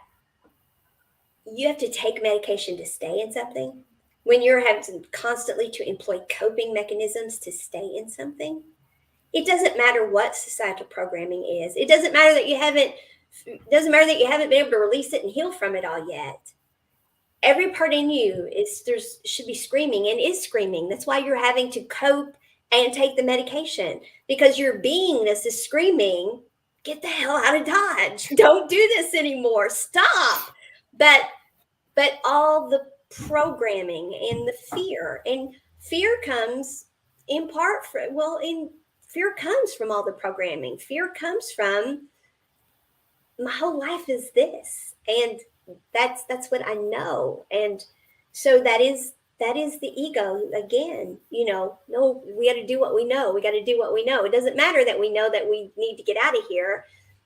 you have to take medication to stay in something, when you're having constantly to employ coping mechanisms to stay in something, it doesn't matter what societal programming is. It doesn't matter that you haven't been able to release it and heal from it all yet. Every part in you should be screaming and is screaming. That's why you're having to cope and take the medication, because your beingness is screaming, get the hell out of Dodge. Don't do this anymore. Stop. But all the programming and the fear comes in part from, fear comes from all the programming. Fear comes from, my whole life is this, and that's what I know. And so that is the ego again. No, we got to do what we know. We got to do what we know. It doesn't matter that we know that we need to get out of here.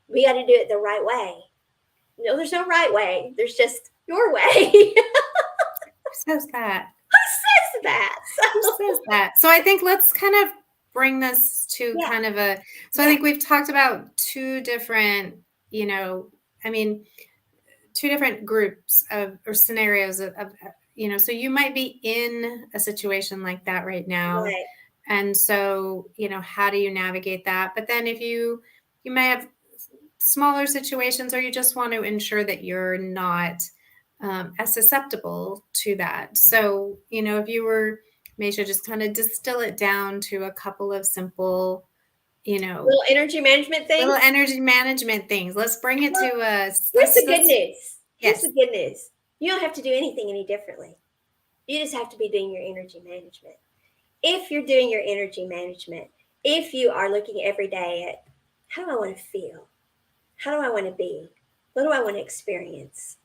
We got to do it the right way. No, there's no right way. There's just your way. Who says that? Who says that? Who says that? So I think let's kind of bring this to kind of a, so I think we've talked about two different, two different groups or scenarios of, so you might be in a situation like that right now. Right. And so, how do you navigate that? But then if you may have smaller situations, or you just want to ensure that you're not as susceptible to that. So, if you were, Maysha, just kind of distill it down to a couple of simple, little energy management things. Let's bring it to us. Here's the good news. Yes. Here's the good news. You don't have to do anything any differently. You just have to be doing your energy management. If you're doing your energy management, if you are looking every day at, how do I want to feel? How do I want to be? What do I want to experience?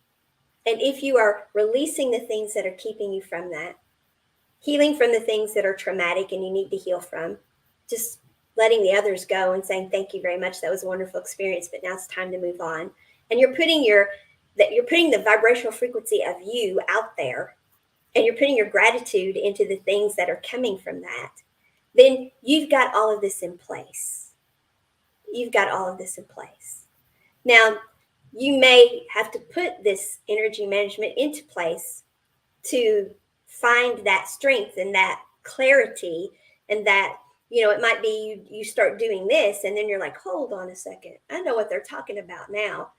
And if you are releasing the things that are keeping you from that, healing from the things that are traumatic and you need to heal from, just letting the others go and saying, thank you very much. That was a wonderful experience, but now it's time to move on. And you're putting the vibrational frequency of you out there, and you're putting your gratitude into the things that are coming from that. Then you've got all of this in place. You've got all of this in place. Now, you may have to put this energy management into place to find that strength and that clarity, and that, it might be you start doing this and then you're like, hold on a second. I know what they're talking about now.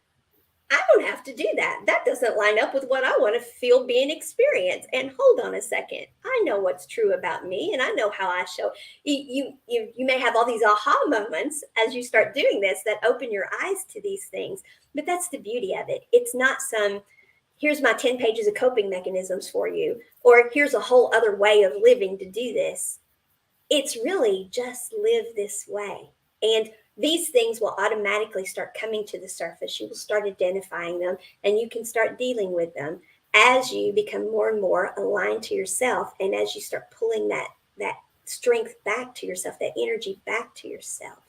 I don't have to do that. That doesn't line up with what I want to feel, be, and experience. And hold on a second. I know what's true about me, and I know how I show. You may have all these aha moments as you start doing this that open your eyes to these things. But that's the beauty of it. It's not here's my 10 pages of coping mechanisms for you, or here's a whole other way of living to do this. It's really just live this way. And these things will automatically start coming to the surface. You will start identifying them, and you can start dealing with them as you become more and more aligned to yourself, and as you start pulling that strength back to yourself, that energy back to yourself.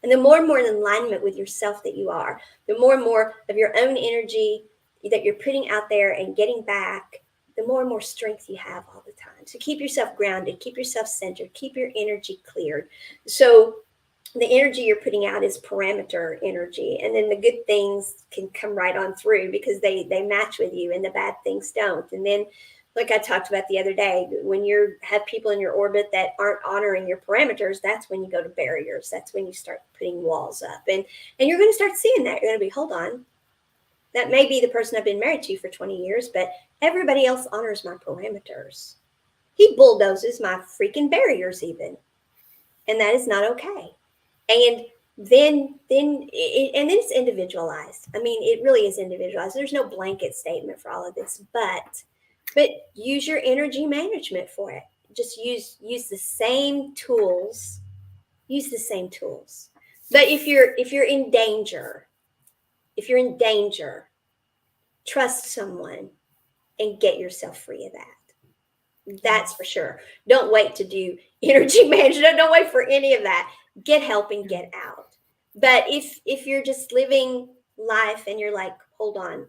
And the more and more in alignment with yourself that you are, the more and more of your own energy that you're putting out there and getting back, the more and more strength you have all the time. So keep yourself grounded, keep yourself centered, keep your energy cleared. So the energy you're putting out is parameter energy, and then the good things can come right on through because they match with you, and the bad things don't. And then, like I talked about the other day, when you have people in your orbit that aren't honoring your parameters, that's when you go to barriers. That's when you start putting walls up, and you're going to start seeing that. You're going to be, hold on, that may be the person I've been married to for 20 years, but everybody else honors my parameters. He bulldozes my freaking barriers even, and that is not okay. And then it's individualized. I mean, it really is individualized. There's no blanket statement for all of this, but use your energy management for it. Just use the same tools. Use the same tools. But if you're in danger, trust someone and get yourself free of that. That's for sure. Don't wait to do energy management. Don't wait for any of that. Get help and get out. But if you're just living life and you're like, hold on,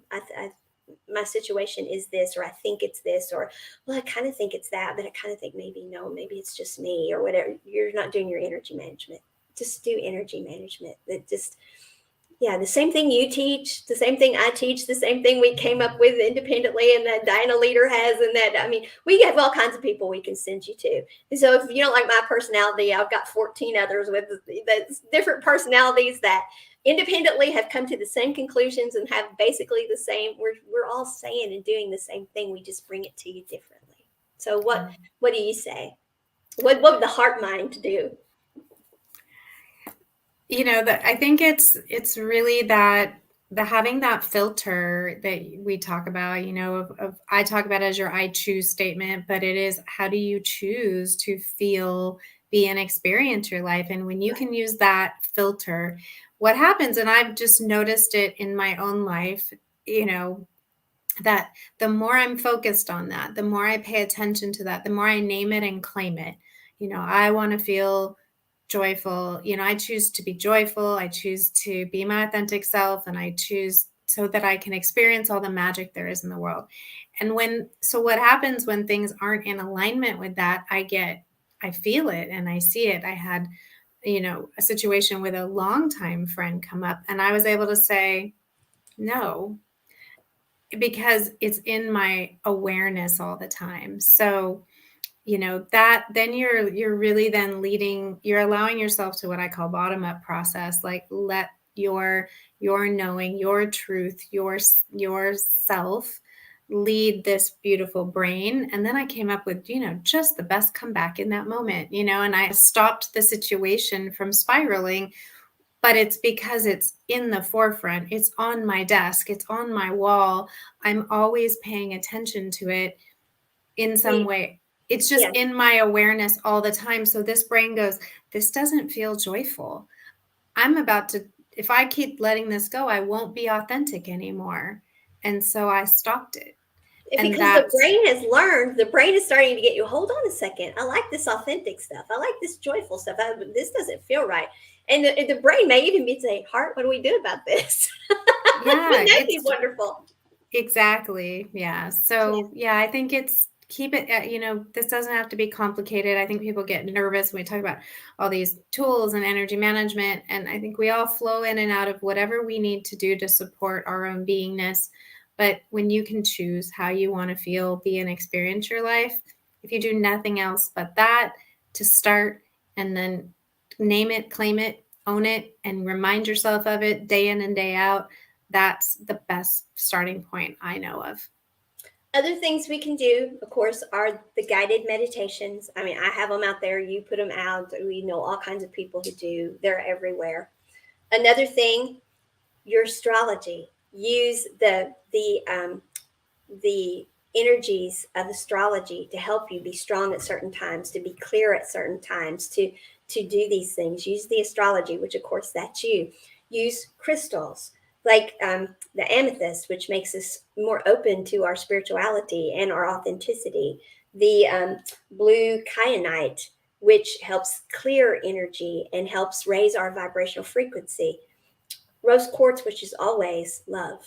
my situation is this, or I think it's this, or, well, I kind of think it's that, but I kind of think maybe it's just me, or whatever. You're not doing your energy management. Just do energy management. That just Yeah, the same thing you teach, the same thing I teach, the same thing we came up with independently, and that Diana Leader has, and that, I mean, we have all kinds of people we can send you to. And so if you don't like my personality, I've got 14 others with that's different personalities that independently have come to the same conclusions and have basically the same. We're all saying and doing the same thing. We just bring it to you differently. So what do you say? What would the heart mind do? I think it's really that the having that filter that we talk about, of I talk about as your I choose statement, but it is, how do you choose to feel, be, and experience your life? And when you can use that filter, what happens, and I've just noticed it in my own life, that the more I'm focused on that, the more I pay attention to that, the more I name it and claim it. I want to feel joyful. I choose to be joyful. I choose to be my authentic self, and I choose so that I can experience all the magic there is in the world. And what happens when things aren't in alignment with that, I feel it and I see it. I had, a situation with a longtime friend come up, and I was able to say no, because it's in my awareness all the time. So that then you're really then you're allowing yourself to what I call bottom up process, like let your knowing, your truth, your self lead this beautiful brain. And then I came up with just the best comeback in that moment, and I stopped the situation from spiraling. But it's because it's in the forefront, it's on my desk, it's on my wall, I'm always paying attention to it in some way. It's just in my awareness all the time. So this brain goes, this doesn't feel joyful. If I keep letting this go, I won't be authentic anymore. And so I stopped it. Because the brain has learned, the brain is starting to get you, hold on a second. I like this authentic stuff. I like this joyful stuff. This doesn't feel right. And the brain may even be saying, heart, what do we do about this? Yeah, that'd be wonderful. Exactly. Yeah. So I think keep it this doesn't have to be complicated. I think people get nervous when we talk about all these tools and energy management, and I think we all flow in and out of whatever we need to do to support our own beingness. But when you can choose how you want to feel, be, and experience your life, if you do nothing else but that to start, and then name it, claim it, own it, and remind yourself of it day in and day out, that's the best starting point I know of. Other things we can do, of course, are the guided meditations. I mean, I have them out there. You put them out. We know all kinds of people who do. They're everywhere. Another thing, your astrology. Use the energies of astrology to help you be strong at certain times, to be clear at certain times, to do these things. Use the astrology, which of course that's you. Use crystals like the amethyst, which makes us more open to our spirituality and our authenticity. The blue kyanite, which helps clear energy and helps raise our vibrational frequency. Rose quartz, which is always love.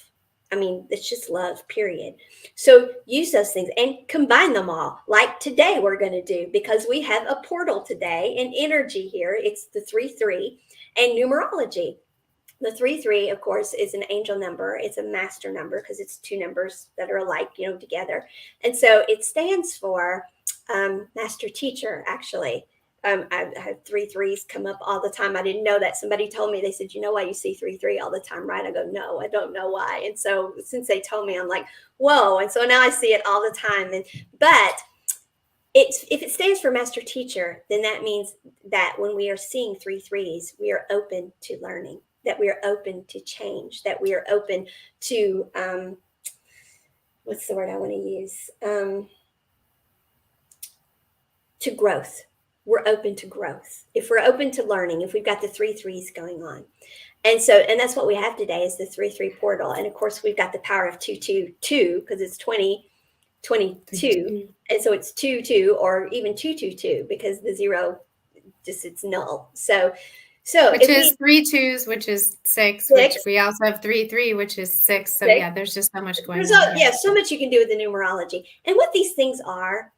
I mean, it's just love, period. So use those things and combine them all, like today we're going to do, because we have a portal today and energy here. It's the 3-3 and numerology. The 3-3, of course, is an angel number. It's a master number because it's two numbers that are alike, together. And so it stands for master teacher, actually. I have 3-3s come up all the time. I didn't know that. Somebody told me, they said, you know why you see 3-3 all the time, right? I go, no, I don't know why. And so since they told me, I'm like, whoa. And so now I see it all the time. But if it stands for master teacher, then that means that when we are seeing 3-3s, we are open to learning, that we are open to change, that we are open to, what's the word I want to use? To growth. We're open to growth. If we're open to learning, if we've got the 3-3s going on. And that's what we have today is the 3-3 portal. And of course, we've got the power of 2-2-2 because it's 22. And so it's 2-2 or even 2-2-2 because the zero it's null. So which is 3 2s, which is 6, which we also have 3-3, which is 6. So yeah, there's just so much going on. Yeah, so much you can do with the numerology. And what these things are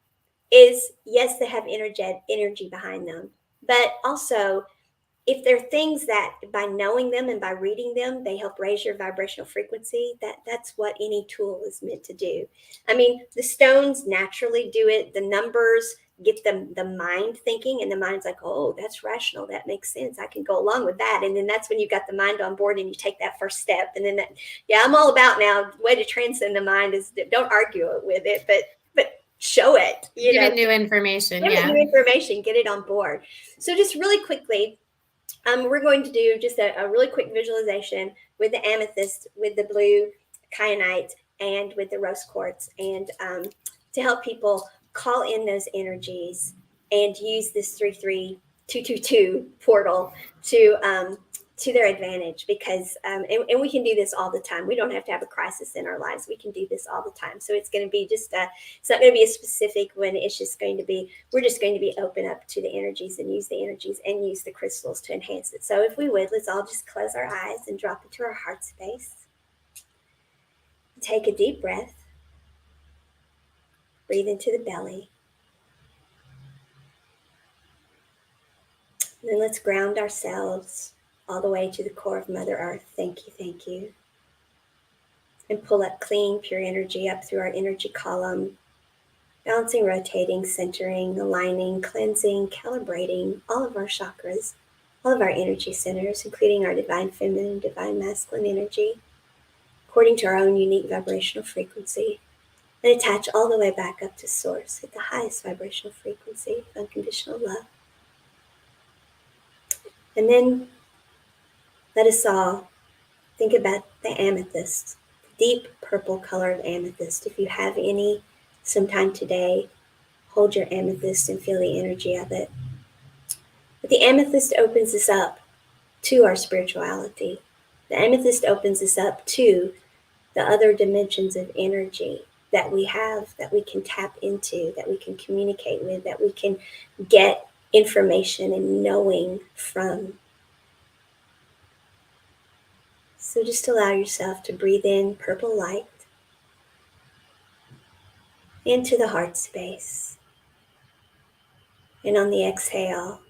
is, yes, they have energy behind them, but also if there are things that by knowing them and by reading them, they help raise your vibrational frequency, that's what any tool is meant to do. I mean, the stones naturally do it. The numbers get the mind thinking, and the mind's like, oh, that's rational. That makes sense. I can go along with that. And then that's when you got the mind on board and you take that first step. And then yeah, I'm all about now. The way to transcend the mind is don't argue with it, but show it. Give it new information. Give Yeah. it new information. Get it on board. So just really quickly, we're going to do just a really quick visualization with the amethyst, with the blue kyanite, and with the rose quartz, and to help people call in those energies and use this 33222 portal to their advantage, because and we can do this all the time. We don't have to have a crisis in our lives. We can do this all the time. So it's going to be just it's not going to be a specific one. It's just going to be, we're just going to be open up to the energies and use the energies and use the crystals to enhance it. So if we would, let's all just close our eyes and drop into our heart space. Take a deep breath. Breathe into the belly. And then let's ground ourselves all the way to the core of Mother Earth. Thank you, thank you. And pull up clean, pure energy up through our energy column, balancing, rotating, centering, aligning, cleansing, calibrating all of our chakras, all of our energy centers, including our divine feminine, divine masculine energy, according to our own unique vibrational frequency, and attach all the way back up to source at the highest vibrational frequency of unconditional love. And then let us all think about the amethyst, the deep purple colored amethyst. If you have any, sometime today, hold your amethyst and feel the energy of it. But the amethyst opens us up to our spirituality. The amethyst opens us up to the other dimensions of energy that we have, that we can tap into, that we can communicate with, that we can get information and knowing from. So just allow yourself to breathe in purple light into the heart space. And on the exhale,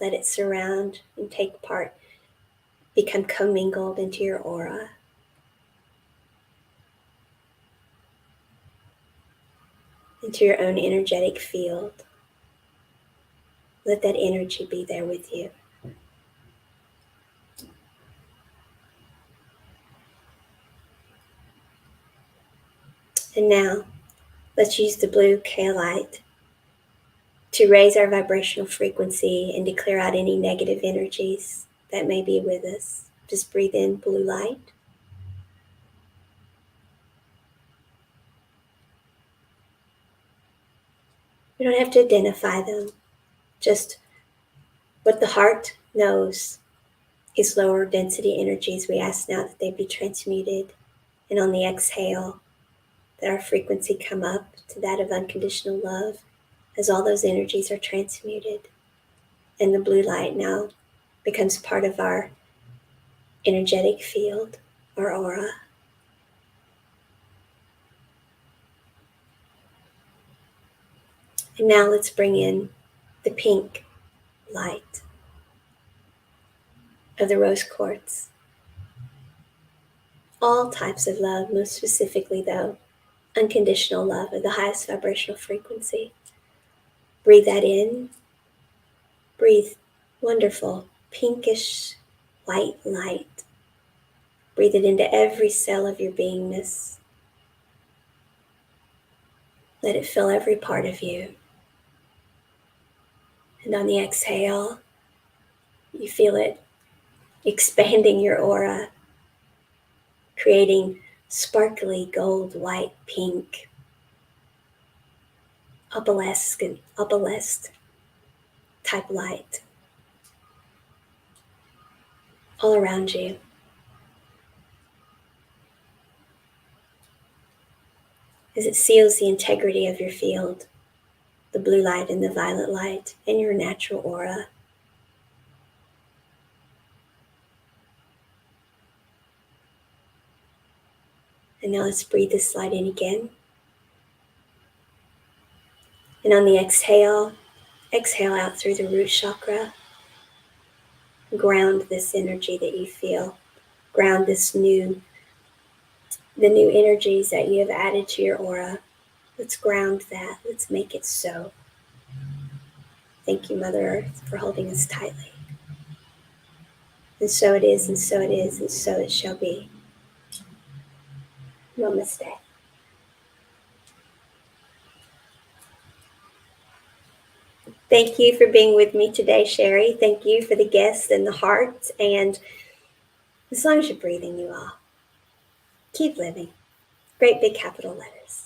let it surround and take part, become commingled into your aura. Into your own energetic field. Let that energy be there with you. And now, let's use the blue kaolite to raise our vibrational frequency and to clear out any negative energies that may be with us. Just breathe in blue light. We don't have to identify them. Just what the heart knows is lower density energies. We ask now that they be transmuted. And on the exhale, that our frequency come up to that of unconditional love as all those energies are transmuted. And the blue light now becomes part of our energetic field, our aura. And now let's bring in the pink light of the rose quartz. All types of love, most specifically though, unconditional love of the highest vibrational frequency. Breathe that in. Breathe wonderful, pinkish, white light. Breathe it into every cell of your beingness. Let it fill every part of you. And on the exhale, you feel it expanding your aura, creating sparkly gold, white, pink, opalescent type light all around you. As it seals the integrity of your field, the blue light and the violet light, and your natural aura. And now let's breathe this light in again. And on the exhale, exhale out through the root chakra, Ground this energy that you feel. Ground the new energies that you have added to your aura. Let's ground that. Let's make it so. Thank you, Mother Earth, for holding us tightly. And so it is, and so it is, and so it shall be. Namaste. Thank you for being with me today, Sheri. Thank you for the guests and the hearts. And as long as you're breathing, you all keep living. Great big capital letters.